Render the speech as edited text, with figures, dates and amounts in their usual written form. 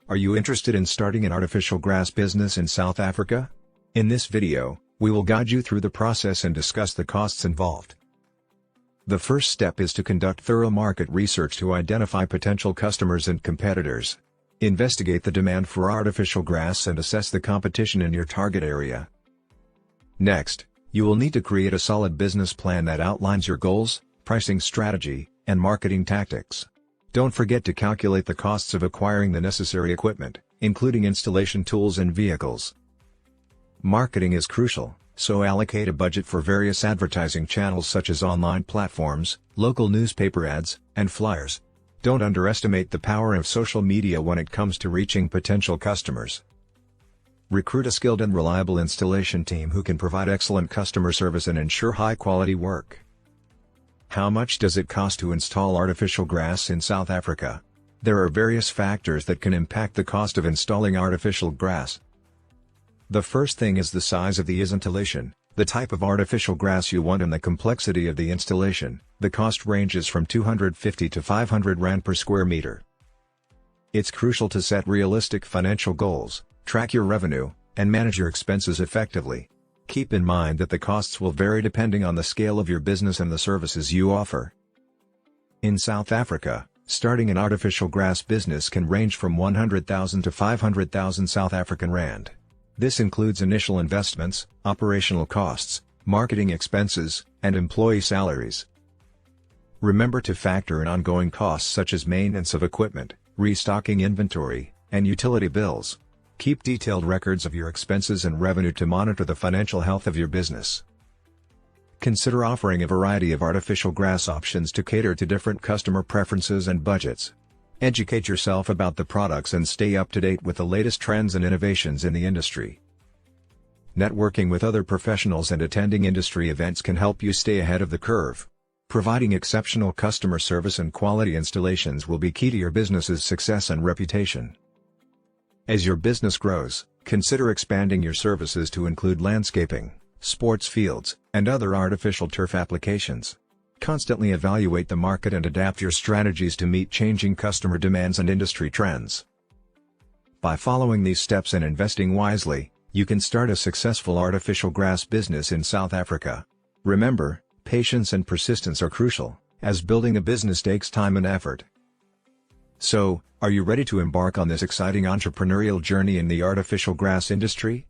Are you interested in starting an artificial grass business in South Africa? In this video, we will guide you through the process and discuss the costs involved. The first step is to conduct thorough market research to identify potential customers and competitors. Investigate the demand for artificial grass and assess the competition in your target area. Next, you will need to create a solid business plan that outlines your goals, pricing strategy, and marketing tactics. Don't forget to calculate the costs of acquiring the necessary equipment, including installation tools and vehicles. Marketing is crucial, so allocate a budget for various advertising channels such as online platforms, local newspaper ads, and flyers. Don't underestimate the power of social media when it comes to reaching potential customers. Recruit a skilled and reliable installation team who can provide excellent customer service and ensure high-quality work. How much does it cost to install artificial grass in South Africa? There are various factors that can impact the cost of installing artificial grass. The first thing is the size of the installation, the type of artificial grass you want and the complexity of the installation. The cost ranges from 250 to 500 Rand per square meter. It's crucial to set realistic financial goals, track your revenue, and manage your expenses effectively. Keep in mind that the costs will vary depending on the scale of your business and the services you offer. In South Africa, starting an artificial grass business can range from 100,000 to 500,000 South African Rand. This includes initial investments, operational costs, marketing expenses, and employee salaries. Remember to factor in ongoing costs such as maintenance of equipment, restocking inventory, and utility bills. Keep detailed records of your expenses and revenue to monitor the financial health of your business. Consider offering a variety of artificial grass options to cater to different customer preferences and budgets. Educate yourself about the products and stay up to date with the latest trends and innovations in the industry. Networking with other professionals and attending industry events can help you stay ahead of the curve. Providing exceptional customer service and quality installations will be key to your business's success and reputation. As your business grows, consider expanding your services to include landscaping, sports fields, and other artificial turf applications. Constantly evaluate the market and adapt your strategies to meet changing customer demands and industry trends. By following these steps and investing wisely, you can start a successful artificial grass business in South Africa. Remember, patience and persistence are crucial, as building a business takes time and effort. So, are you ready to embark on this exciting entrepreneurial journey in the artificial grass industry?